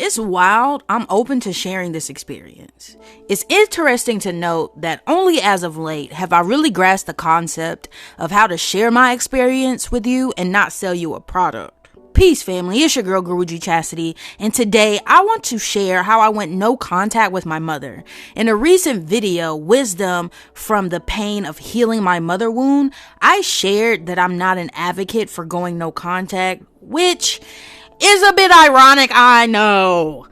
it's wild. I'm open to sharing this experience. It's interesting to note that only as of late have I really grasped the concept of how to share my experience with you and not sell you a product. Peace, family. It's your girl, Guruji Chastity, and today I want to share how I went no contact with my mother. In a recent video, Wisdom from the Pain of Healing My Mother Wound, I shared that I'm not an advocate for going no contact, which is a bit ironic, I know.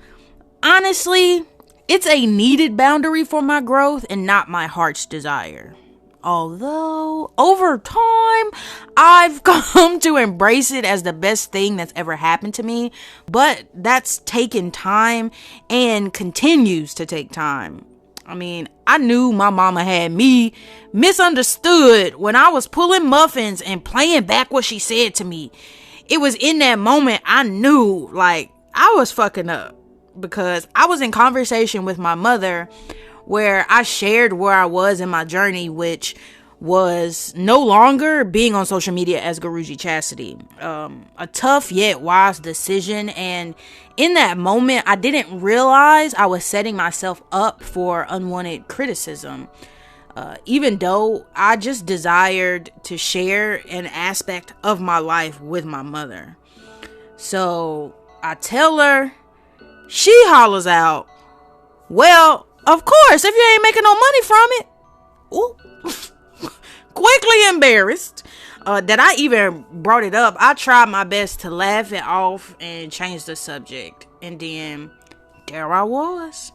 Honestly, it's a needed boundary for my growth and not my heart's desire. Although, over time, I've come to embrace it as the best thing that's ever happened to me. But that's taken time and continues to take time. I mean, I knew my mama had me misunderstood when I was pulling muffins and playing back what she said to me. It was in that moment I knew, like, I was fucking up. Because I was in conversation with my mother where I shared where I was in my journey, which was no longer being on social media as Guruji Chastity. A tough yet wise decision, and in that moment I didn't realize I was setting myself up for unwanted criticism, even though I just desired to share an aspect of my life with my mother. So I tell her, she hollers out, "Well, of course, if you ain't making no money from it." Ooh. Quickly embarrassed that I even brought it up, I tried my best to laugh it off and change the subject. And then there I was,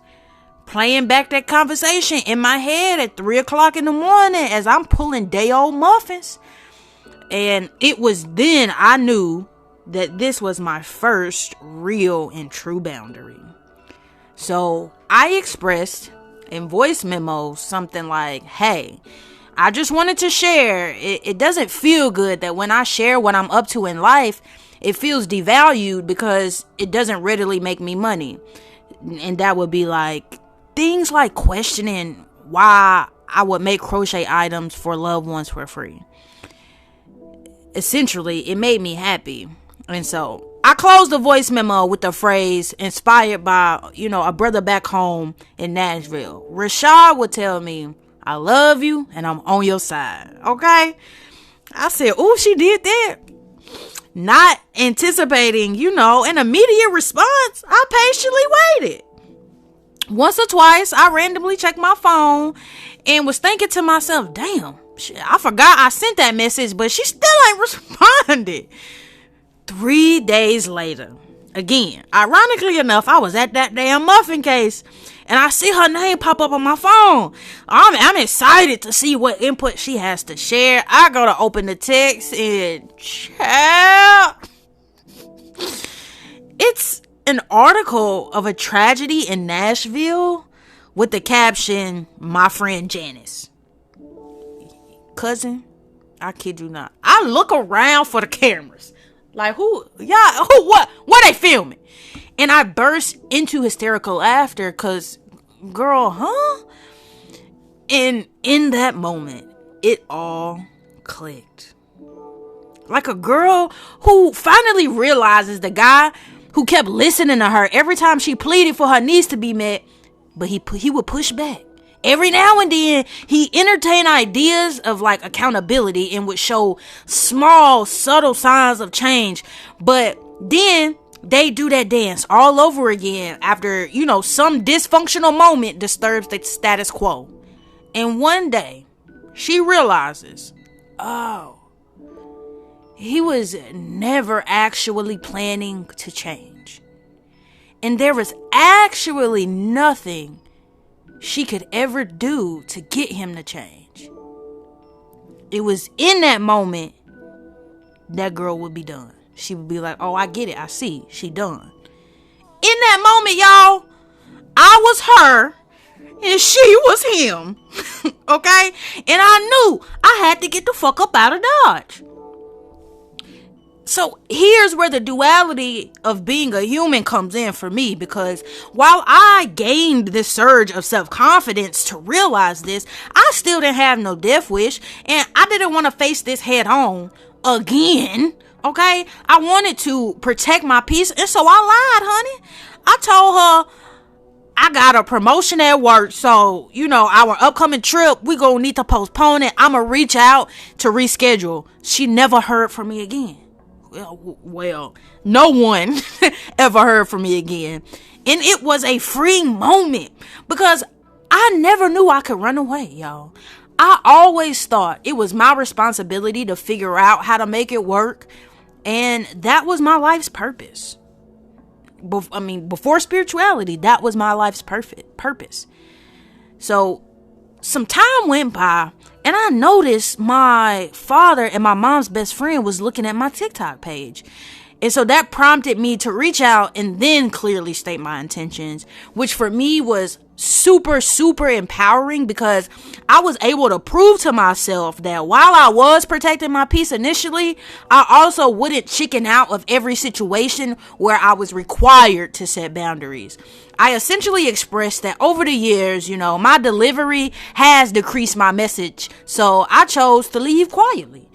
playing back that conversation in my head at 3 o'clock in the morning as I'm pulling day old muffins. And it was then I knew that this was my first real and true boundary. So I expressed in voice memos something like, "Hey, I just wanted to share. It doesn't feel good that when I share what I'm up to in life, it feels devalued because it doesn't readily make me money." And that would be like things like questioning why I would make crochet items for loved ones for free. Essentially, it made me happy. And so I closed the voice memo with the phrase inspired by, a brother back home in Nashville. Rashad would tell me, "I love you and I'm on your side." Okay? I said, "Ooh, she did that." Not anticipating, an immediate response, I patiently waited. Once or twice, I randomly checked my phone and was thinking to myself, damn, shit, I forgot I sent that message, but she still ain't responded. 3 days later, again, ironically enough, I was at that damn muffin case and I see her name pop up on my phone. I'm excited to see what input she has to share. I go to open the text and child, it's an article of a tragedy in Nashville with the caption, "My friend Janice." Cousin, I kid you not. I look around for the cameras. Like, what they filming? And I burst into hysterical laughter because, girl, huh? And in that moment, it all clicked. Like a girl who finally realizes the guy who kept listening to her every time she pleaded for her needs to be met, but he would push back. Every now and then, he entertained ideas of like accountability and would show small, subtle signs of change. But then they do that dance all over again after, some dysfunctional moment disturbs the status quo. And one day, she realizes, oh, he was never actually planning to change. And there was actually nothing she could ever do to get him to change. It was in that moment that girl would be done. She would be like, "Oh, I get it. I see. She done." In that moment, y'all, I was her and she was him. Okay? And I knew I had to get the fuck up out of Dodge. So here's where the duality of being a human comes in for me, because while I gained this surge of self-confidence to realize this, I still didn't have no death wish, and I didn't want to face this head on again. Okay, I wanted to protect my peace, and so I lied, honey. I told her I got a promotion at work, so, our upcoming trip, we gonna need to postpone it. I'ma reach out to reschedule. She never heard from me again. Well, no one ever heard from me again. And it was a freeing moment because I never knew I could run away, y'all. I always thought it was my responsibility to figure out how to make it work. And that was my life's purpose. Before spirituality, that was my life's purpose. So some time went by and I noticed my father and my mom's best friend was looking at my TikTok page. And so that prompted me to reach out and then clearly state my intentions, which for me was super, super empowering because I was able to prove to myself that while I was protecting my peace initially, I also wouldn't chicken out of every situation where I was required to set boundaries. I essentially expressed that over the years, my delivery has decreased my message, so I chose to leave quietly.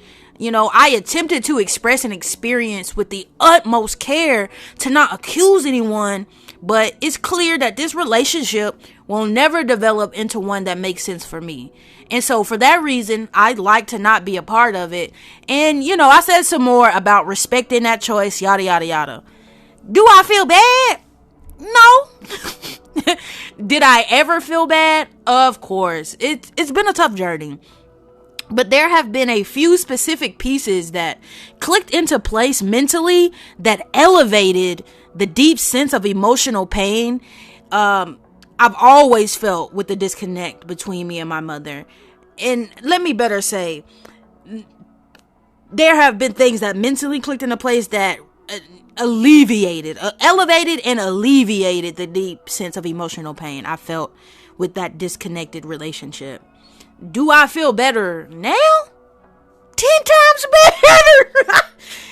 I attempted to express an experience with the utmost care to not accuse anyone, but it's clear that this relationship will never develop into one that makes sense for me. And so for that reason, I'd like to not be a part of it. And, I said some more about respecting that choice, yada, yada, yada. Do I feel bad? No. Did I ever feel bad? Of course. It's been a tough journey. But there have been a few specific pieces that clicked into place mentally that elevated the deep sense of emotional pain I've always felt with the disconnect between me and my mother. And let me better say, there have been things that mentally clicked into place that elevated and alleviated the deep sense of emotional pain I felt with that disconnected relationship. Do I feel better now? 10 times better. 10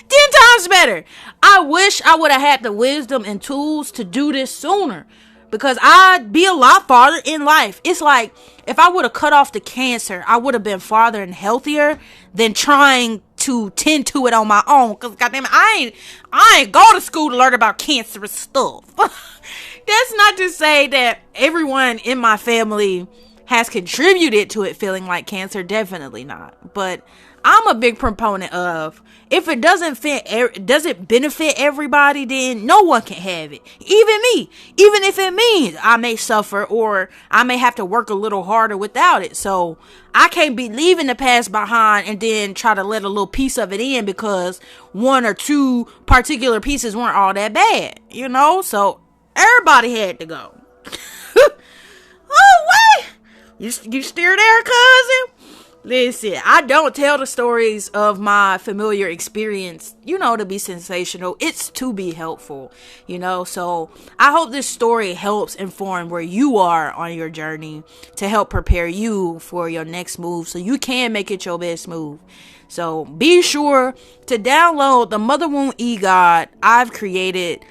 times better. I wish I would have had the wisdom and tools to do this sooner, because I'd be a lot farther in life. It's like if I would have cut off the cancer, I would have been farther and healthier than trying to tend to it on my own. Because goddamn it, I ain't go to school to learn about cancerous stuff. That's not to say that everyone in my family has contributed to it feeling like cancer. Definitely not. But I'm a big proponent of, if it doesn't benefit everybody, then no one can have it. Even me. Even if it means I may suffer or I may have to work a little harder without it. So I can't be leaving the past behind and then try to let a little piece of it in because one or two particular pieces weren't all that bad. So everybody had to go. Oh, wait. You still there, cousin? Listen, I don't tell the stories of my familiar experience, to be sensational. It's to be helpful, So I hope this story helps inform where you are on your journey to help prepare you for your next move so you can make it your best move. So be sure to download the Mother Wound E-God I've created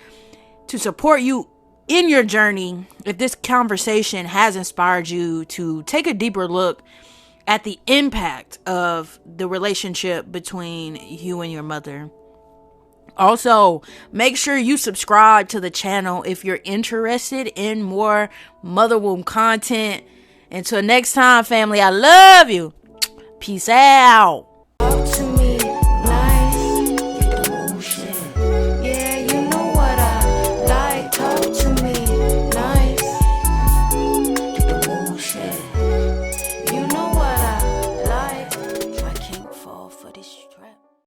to support you in your journey. If this conversation has inspired you to take a deeper look at the impact of the relationship between you and your mother. Also, make sure you subscribe to the channel if you're interested in more Mother Womb content. Until next time, family, I love you. Peace out.